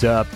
up?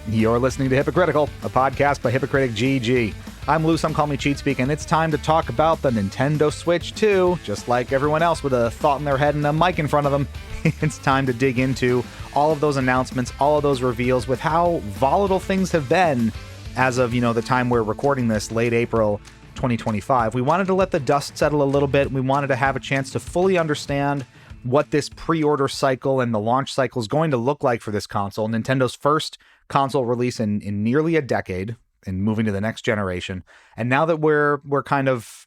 You're listening to Hypocritical, a podcast by Hypocritic GG. I'm Lou, some call me Cheat Speak, and it's time to talk about the Nintendo Switch 2. Just like everyone else with a thought in their head and a mic in front of them, it's time to dig into all of those announcements, all of those reveals, with how volatile things have been as of, the time we're recording this, late April 2025. We wanted to let the dust settle a little bit. We wanted to have a chance to fully understand what this pre-order cycle and the launch cycle is going to look like for this console. Nintendo's first console release in nearly a decade and moving to the next generation. And now that we're kind of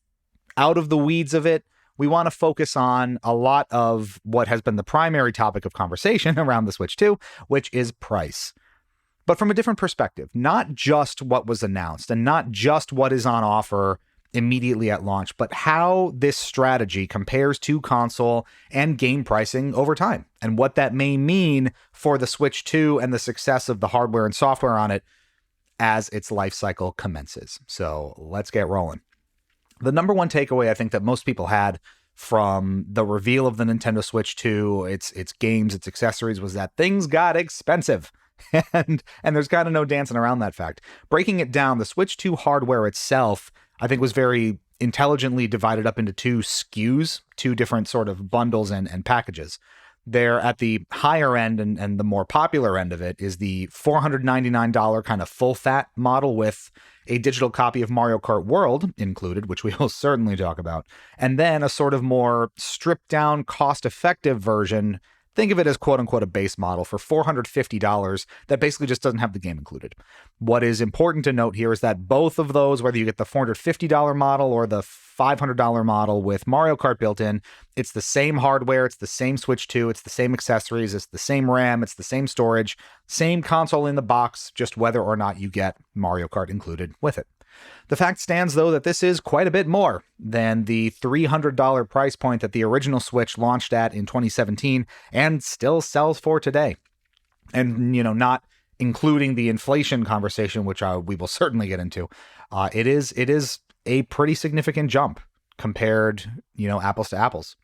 out of the weeds of it, we want to focus on a lot of what has been the primary topic of conversation around the Switch 2, which is price. But from a different perspective, not just what was announced and not just what is on offer immediately at launch, but how this strategy compares to console and game pricing over time, and what that may mean for the Switch 2 and the success of the hardware and software on it as its life cycle commences. So let's get rolling. The number one takeaway I think that most people had from the reveal of the Nintendo Switch 2, its games, its accessories, was that things got expensive. And there's kind of no dancing around that fact. Breaking it down, the Switch 2 hardware itself, I think, was very intelligently divided up into two SKUs, two different sort of bundles and packages. There at the higher end and the more popular end of it is the $499 kind of full fat model with a digital copy of Mario Kart World included, which we will certainly talk about, and then a sort of more stripped down, cost effective version. Think of it as quote unquote a base model for $450 that basically just doesn't have the game included. What is important to note here is that both of those, whether you get the $450 model or the $500 model with Mario Kart built in, it's the same hardware, it's the same Switch 2, it's the same accessories, it's the same RAM, it's the same storage, same console in the box, just whether or not you get Mario Kart included with it. The fact stands, though, that this is quite a bit more than the $300 price point that the original Switch launched at in 2017 and still sells for today. And, not including the inflation conversation, which we will certainly get into, it is a pretty significant jump compared, apples to apples.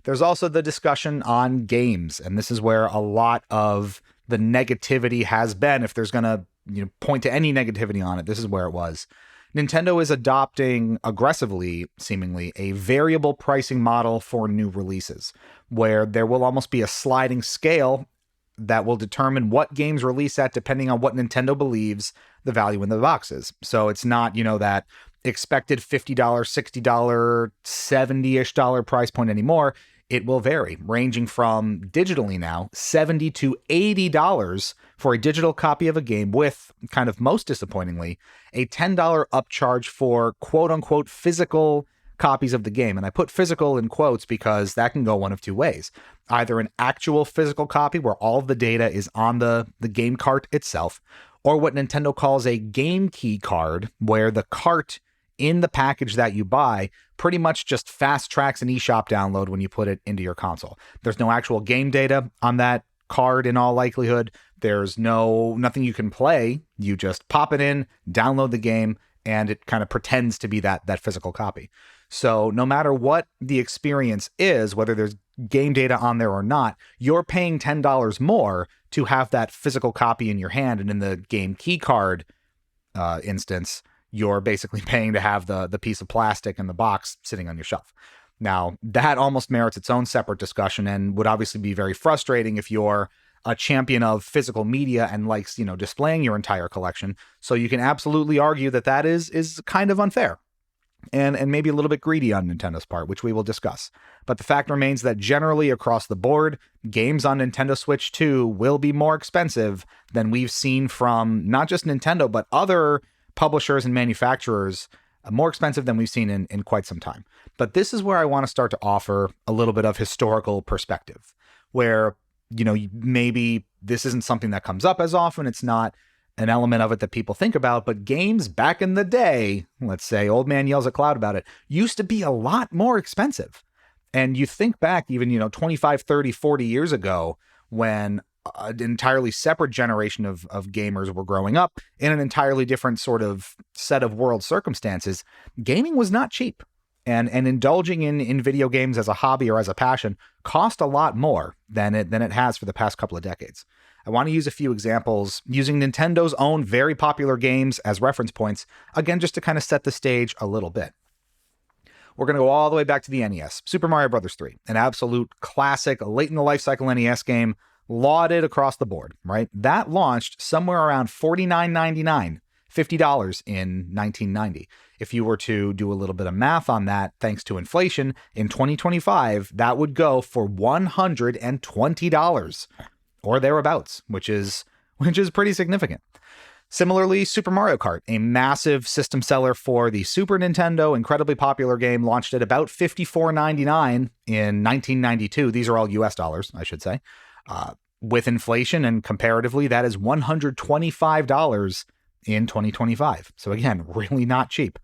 There's also the discussion on games, and this is where a lot of the negativity has been. If there's going to point to any negativity on it, this is where it was. Nintendo is adopting aggressively, seemingly, a variable pricing model for new releases, where there will almost be a sliding scale that will determine what games release at depending on what Nintendo believes the value in the box is. So it's not, that expected $50, $60, $70-ish price point anymore. It will vary, ranging from digitally now $70 to $80 for a digital copy of a game, with, kind of most disappointingly, a $10 upcharge for quote-unquote physical copies of the game. And I put physical in quotes because that can go one of two ways. Either an actual physical copy where all of the data is on the game cart itself, or what Nintendo calls a game key card, where the cart in the package that you buy pretty much just fast tracks an eShop download when you put it into your console. There's no actual game data on that card in all likelihood. There's nothing you can play. You just pop it in, download the game, and it kind of pretends to be that physical copy. So no matter what the experience is, whether there's game data on there or not, you're paying $10 more to have that physical copy in your hand. And in the game key card instance, you're basically paying to have the piece of plastic in the box sitting on your shelf. Now, that almost merits its own separate discussion and would obviously be very frustrating if you're a champion of physical media and likes, displaying your entire collection. So you can absolutely argue that is kind of unfair and maybe a little bit greedy on Nintendo's part, which we will discuss. But the fact remains that generally across the board, games on Nintendo Switch 2 will be more expensive than we've seen from not just Nintendo, but other publishers and manufacturers, more expensive than we've seen in quite some time. But this is where I want to start to offer a little bit of historical perspective, where, maybe this isn't something that comes up as often. It's not an element of it that people think about, but games back in the day, let's say Old Man Yells at Cloud about it, used to be a lot more expensive. And you think back even, 25, 30, 40 years ago, when an entirely separate generation of gamers were growing up in an entirely different sort of set of world circumstances, gaming was not cheap. And indulging in video games as a hobby or as a passion cost a lot more than it has for the past couple of decades. I want to use a few examples using Nintendo's own very popular games as reference points, again, just to kind of set the stage a little bit. We're going to go all the way back to the NES. Super Mario Bros. 3, an absolute classic, late in the life cycle NES game, lauded across the board, right? That launched somewhere around $49.99, $50 in 1990. If you were to do a little bit of math on that, thanks to inflation, in 2025, that would go for $120 or thereabouts, which is pretty significant. Similarly, Super Mario Kart, a massive system seller for the Super Nintendo, incredibly popular game, launched at about $54.99 in 1992. These are all US dollars, I should say. With inflation and comparatively, that is $125 in 2025. So again, really not cheap.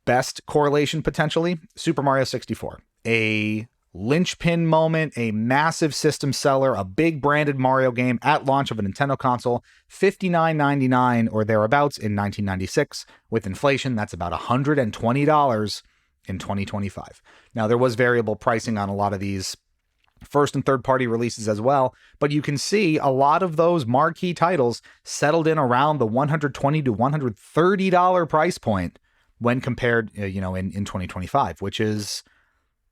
Best correlation potentially, Super Mario 64. A linchpin moment, a massive system seller, a big branded Mario game at launch of a Nintendo console, $59.99 or thereabouts in 1996. With inflation, that's about $120 in 2025. Now, there was variable pricing on a lot of these first and third party releases as well, but you can see a lot of those marquee titles settled in around the $120 to $130 price point when compared, in 2025, which is,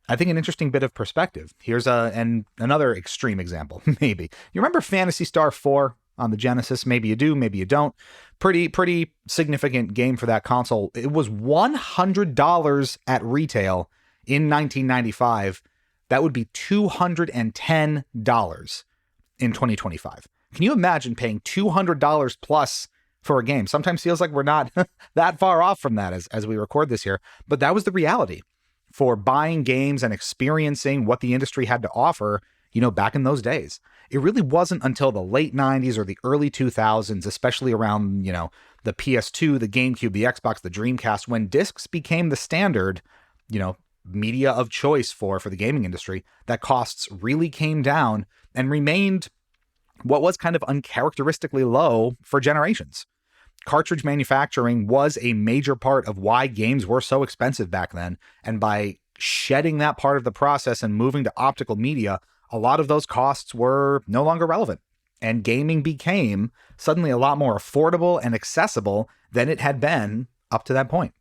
I think, an interesting bit of perspective. Here's another extreme example, maybe. You remember Phantasy Star 4 on the Genesis? Maybe you do, maybe you don't. Pretty significant game for that console. It was $100 at retail in 1995. That would be $210 in 2025. Can you imagine paying $200 plus for a game? Sometimes feels like we're not that far off from that as we record this here, but that was the reality for buying games and experiencing what the industry had to offer, back in those days. It really wasn't until the late 90s or the early 2000s, especially around, the PS2, the GameCube, the Xbox, the Dreamcast, when discs became the standard, media of choice for the gaming industry, that costs really came down and remained what was kind of uncharacteristically low for generations. Cartridge manufacturing was a major part of why games were so expensive back then, and by shedding that part of the process and moving to optical media, a lot of those costs were no longer relevant, and gaming became suddenly a lot more affordable and accessible than it had been up to that point.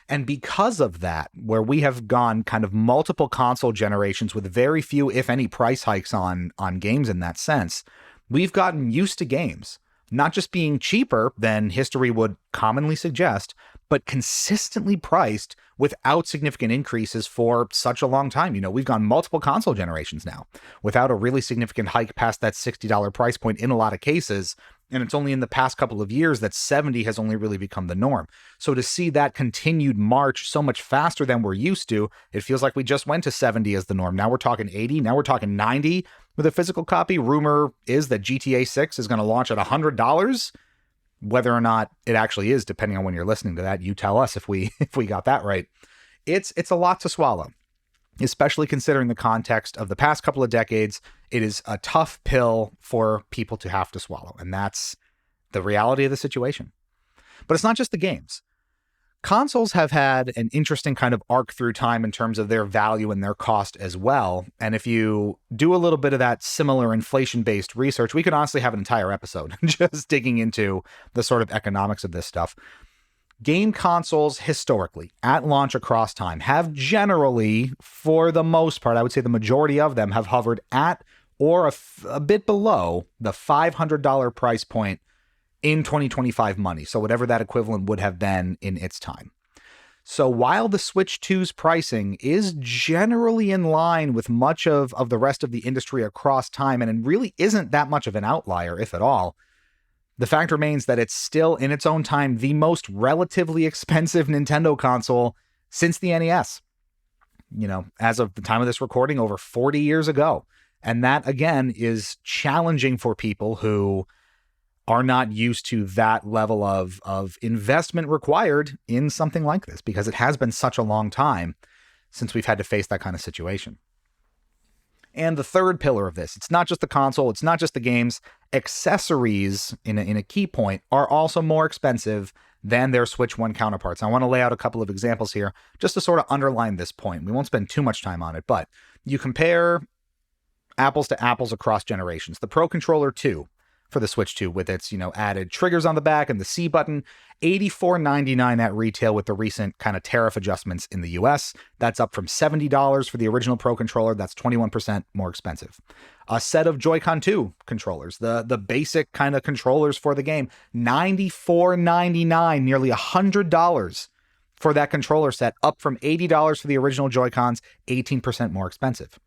And because of that, where we have gone kind of multiple console generations with very few, if any, price hikes on games in that sense, we've gotten used to games not just being cheaper than history would commonly suggest, but consistently priced without significant increases for such a long time. We've gone multiple console generations now without a really significant hike past that $60 price point in a lot of cases. And it's only in the past couple of years that 70 has only really become the norm. So to see that continued march so much faster than we're used to, it feels like we just went to 70 as the norm. Now we're talking 80. Now we're talking 90 with a physical copy. Rumor is that GTA 6 is going to launch at $100. Whether or not it actually is, depending on when you're listening to that, you tell us if we got that right. It's a lot to swallow, especially considering the context of the past couple of decades. It is a tough pill for people to have to swallow, and that's the reality of the situation. But it's not just the games. Consoles have had an interesting kind of arc through time in terms of their value and their cost as well. And if you do a little bit of that similar inflation-based research, we could honestly have an entire episode just digging into the sort of economics of this stuff. Game consoles historically, at launch across time, have generally, for the most part, I would say the majority of them have hovered at or a bit below the $500 price point in 2025 money. So whatever that equivalent would have been in its time. So while the Switch 2's pricing is generally in line with much of the rest of the industry across time, and it really isn't that much of an outlier, if at all, the fact remains that it's still, in its own time, the most relatively expensive Nintendo console since the NES. As of the time of this recording, over 40 years ago. And that, again, is challenging for people who are not used to that level of investment required in something like this, because it has been such a long time since we've had to face that kind of situation. And the third pillar of this, it's not just the console, it's not just the games. Accessories, in a key point, are also more expensive than their Switch 1 counterparts. I want to lay out a couple of examples here just to sort of underline this point. We won't spend too much time on it, but you compare apples to apples across generations. The Pro Controller 2 for the Switch 2 with its, added triggers on the back and the C button, $84.99 at retail with the recent kind of tariff adjustments in the US. That's up from $70 for the original Pro Controller. That's 21% more expensive. A set of Joy-Con 2 controllers, the basic kind of controllers for the game, $94.99, nearly $100 for that controller set, up from $80 for the original Joy-Cons, 18% more expensive.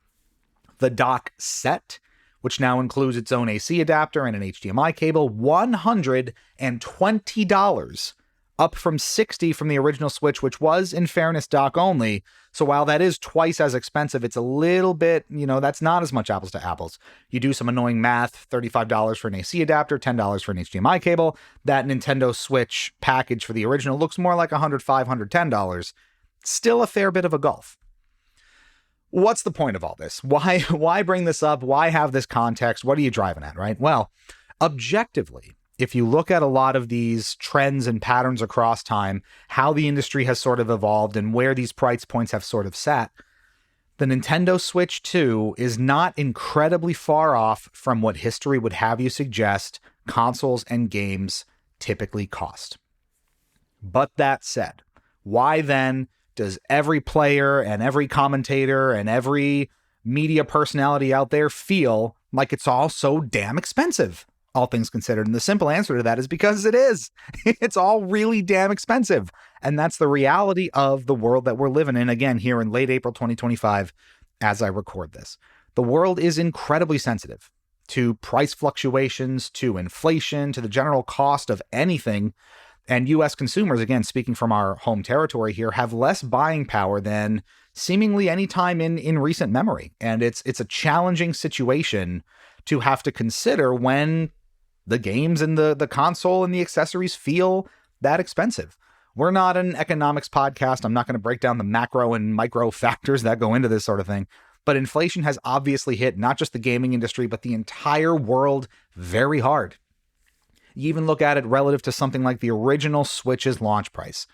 The dock set, which now includes its own AC adapter and an HDMI cable, $120, up from $60 from the original Switch, which was, in fairness, dock only. So while that is twice as expensive, it's a little bit, that's not as much apples to apples. You do some annoying math, $35 for an AC adapter, $10 for an HDMI cable. That Nintendo Switch package for the original looks more like $105, $110. Still a fair bit of a gulf. What's the point of all this? Why bring this up? Why have this context? What are you driving at, right? Well, objectively, if you look at a lot of these trends and patterns across time, how the industry has sort of evolved and where these price points have sort of sat, the Nintendo Switch 2 is not incredibly far off from what history would have you suggest consoles and games typically cost. But that said, why then does every player and every commentator and every media personality out there feel like it's all so damn expensive, all things considered? And the simple answer to that is because it is. It's all really damn expensive. And that's the reality of the world that we're living in, again, here in late April 2025, as I record this. The world is incredibly sensitive to price fluctuations, to inflation, to the general cost of anything. And U.S. consumers, again, speaking from our home territory here, have less buying power than seemingly any time in recent memory. And it's a challenging situation to have to consider when the games and the console and the accessories feel that expensive. We're not an economics podcast. I'm not going to break down the macro and micro factors that go into this sort of thing. But inflation has obviously hit not just the gaming industry, but the entire world very hard. You even look at it relative to something like the original Switch's launch price,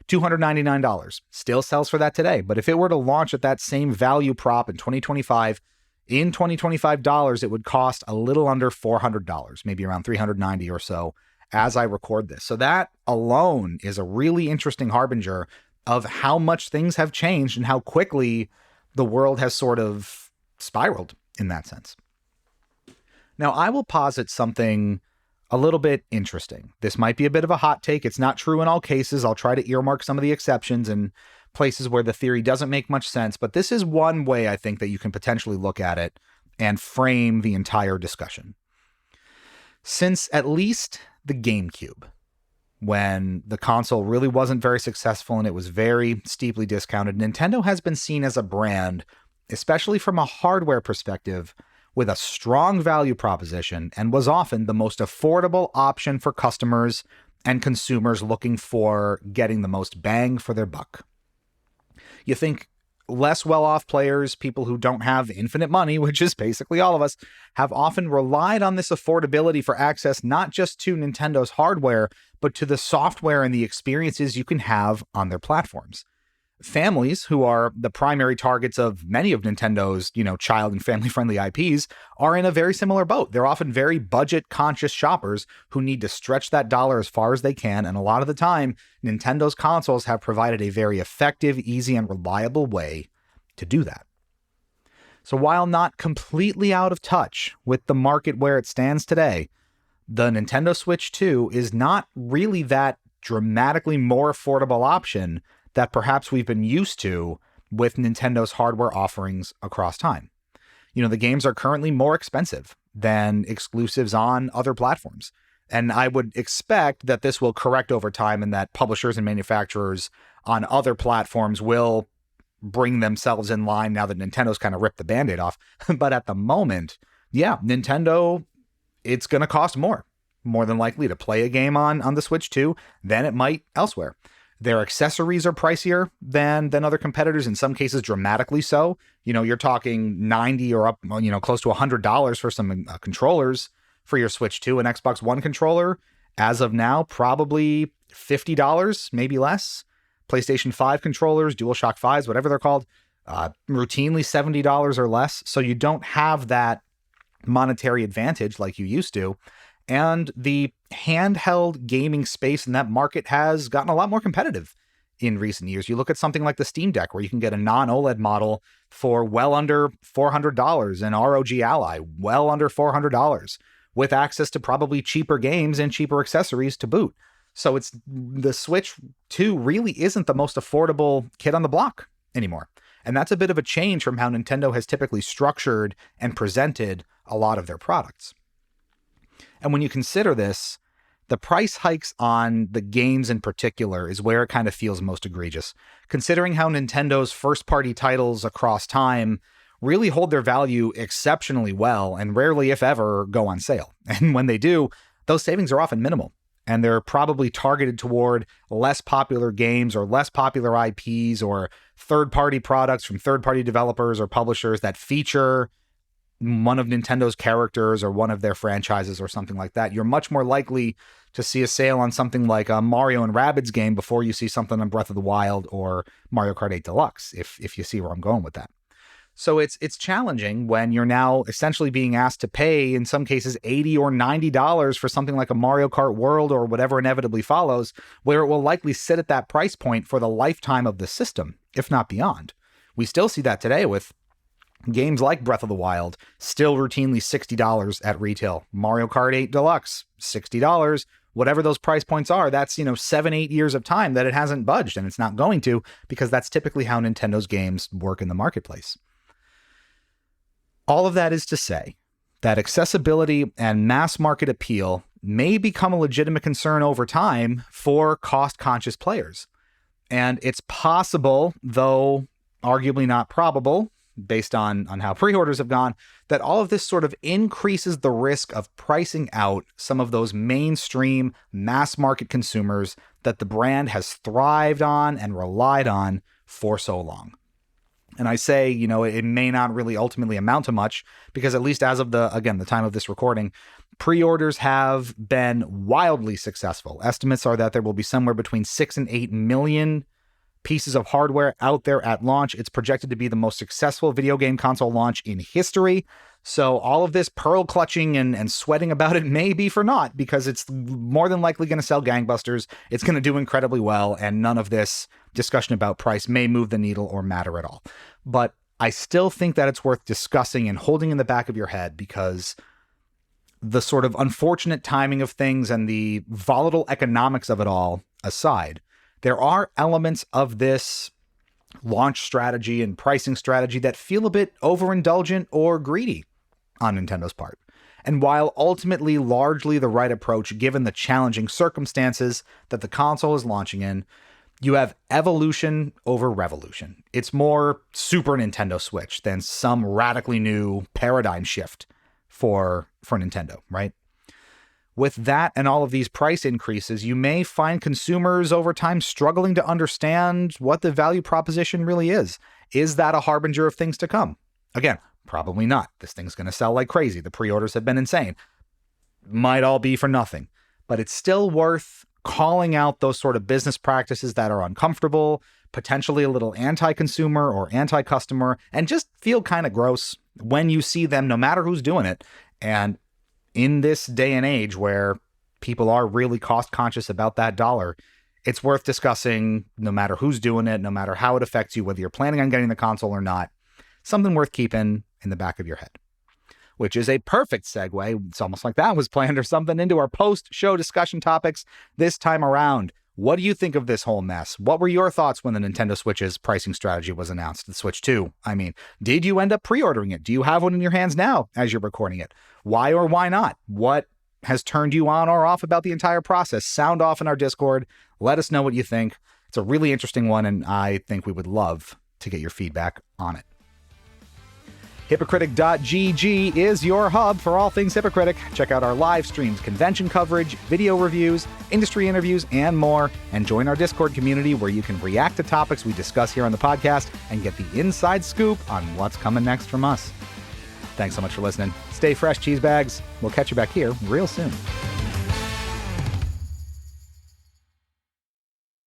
$299. Still sells for that today. But if it were to launch at that same value prop in 2025, in $2025, it would cost a little under $400, maybe around $390 or so as I record this. So that alone is a really interesting harbinger of how much things have changed and how quickly the world has sort of spiraled in that sense. Now, I will posit something a little bit interesting. This might be a bit of a hot take. It's not true in all cases. I'll try to earmark some of the exceptions and places where the theory doesn't make much sense, but this is one way I think that you can potentially look at it and frame the entire discussion. Since at least the GameCube, when the console really wasn't very successful and it was very steeply discounted, Nintendo has been seen as a brand, especially from a hardware perspective, with a strong value proposition and was often the most affordable option for customers and consumers looking for getting the most bang for their buck. You think less well-off players, people who don't have infinite money, which is basically all of us, have often relied on this affordability for access not just to Nintendo's hardware, but to the software and the experiences you can have on their platforms. Families, who are the primary targets of many of Nintendo's, child and family-friendly IPs, are in a very similar boat. They're often very budget-conscious shoppers who need to stretch that dollar as far as they can, and a lot of the time, Nintendo's consoles have provided a very effective, easy, and reliable way to do that. So while not completely out of touch with the market where it stands today, the Nintendo Switch 2 is not really that dramatically more affordable option that perhaps we've been used to with Nintendo's hardware offerings across time. The games are currently more expensive than exclusives on other platforms. And I would expect that this will correct over time and that publishers and manufacturers on other platforms will bring themselves in line now that Nintendo's kind of ripped the Band-Aid off. But at the moment, Nintendo, it's going to cost more than likely to play a game on the Switch 2 than it might elsewhere. Their accessories are pricier than other competitors, in some cases dramatically so. You're talking $90 or up, close to $100 for some controllers for your Switch 2. An Xbox One controller, as of now, probably $50, maybe less. PlayStation 5 controllers, DualShock 5s, whatever they're called, routinely $70 or less. So you don't have that monetary advantage like you used to. And the handheld gaming space in that market has gotten a lot more competitive in recent years. You look at something like the Steam Deck, where you can get a non-OLED model for well under $400, and ROG Ally well under $400, with access to probably cheaper games and cheaper accessories to boot. So it's the Switch 2 really isn't the most affordable kid on the block anymore. And that's a bit of a change from how Nintendo has typically structured and presented a lot of their products. And when you consider this, the price hikes on the games in particular is where it kind of feels most egregious, considering how Nintendo's first-party titles across time really hold their value exceptionally well and rarely, if ever, go on sale. And when they do, those savings are often minimal, and they're probably targeted toward less popular games or less popular IPs or third-party products from third-party developers or publishers that feature one of Nintendo's characters or one of their franchises or something like that. You're much more likely to see a sale on something like a Mario and Rabbids game before you see something on Breath of the Wild or Mario Kart 8 Deluxe, if you see where I'm going with that. So it's challenging when you're now essentially being asked to pay, in some cases, $80 or $90 for something like a Mario Kart World or whatever inevitably follows, where it will likely sit at that price point for the lifetime of the system, if not beyond. We still see that today with games like Breath of the Wild, still routinely $60 at retail. Mario Kart 8 Deluxe, $60. Whatever those price points are, that's, 7-8 years of time that it hasn't budged, and it's not going to, because that's typically how Nintendo's games work in the marketplace. All of that is to say that accessibility and mass market appeal may become a legitimate concern over time for cost-conscious players. And it's possible, though arguably not probable, based on how pre-orders have gone, that all of this sort of increases the risk of pricing out some of those mainstream mass market consumers that the brand has thrived on and relied on for so long. And I say, it may not really ultimately amount to much, because at least as of the time of this recording, pre-orders have been wildly successful. Estimates are that there will be somewhere between 6 and 8 million pieces of hardware out there at launch. It's projected to be the most successful video game console launch in history. So all of this pearl clutching and sweating about it may be for naught, because it's more than likely going to sell gangbusters. It's going to do incredibly well, and none of this discussion about price may move the needle or matter at all. But I still think that it's worth discussing and holding in the back of your head, because the sort of unfortunate timing of things and the volatile economics of it all aside, there are elements of this launch strategy and pricing strategy that feel a bit overindulgent or greedy on Nintendo's part. And while ultimately largely the right approach given the challenging circumstances that the console is launching in, you have evolution over revolution. It's more Super Nintendo Switch than some radically new paradigm shift for Nintendo, right? With that and all of these price increases, you may find consumers over time struggling to understand what the value proposition really is. Is that a harbinger of things to come? Again, probably not. This thing's going to sell like crazy. The pre-orders have been insane. Might all be for nothing. But it's still worth calling out those sort of business practices that are uncomfortable, potentially a little anti-consumer or anti-customer, and just feel kind of gross when you see them, no matter who's doing it. And in this day and age where people are really cost conscious about that dollar, it's worth discussing, no matter who's doing it, no matter how it affects you, whether you're planning on getting the console or not. Something worth keeping in the back of your head. Which is a perfect segue, it's almost like that was planned or something, into our post-show discussion topics this time around. What do you think of this whole mess? What were your thoughts when the Nintendo Switch's pricing strategy was announced? The Switch 2, I mean. Did you end up pre-ordering it? Do you have one in your hands now as you're recording it? Why or why not? What has turned you on or off about the entire process? Sound off in our Discord. Let us know what you think. It's a really interesting one, and I think we would love to get your feedback on it. Hypocritic.gg is your hub for all things Hypocritic. Check out our live streams, convention coverage, video reviews, industry interviews, and more. And join our Discord community where you can react to topics we discuss here on the podcast and get the inside scoop on what's coming next from us. Thanks so much for listening. Stay fresh, cheese bags. We'll catch you back here real soon.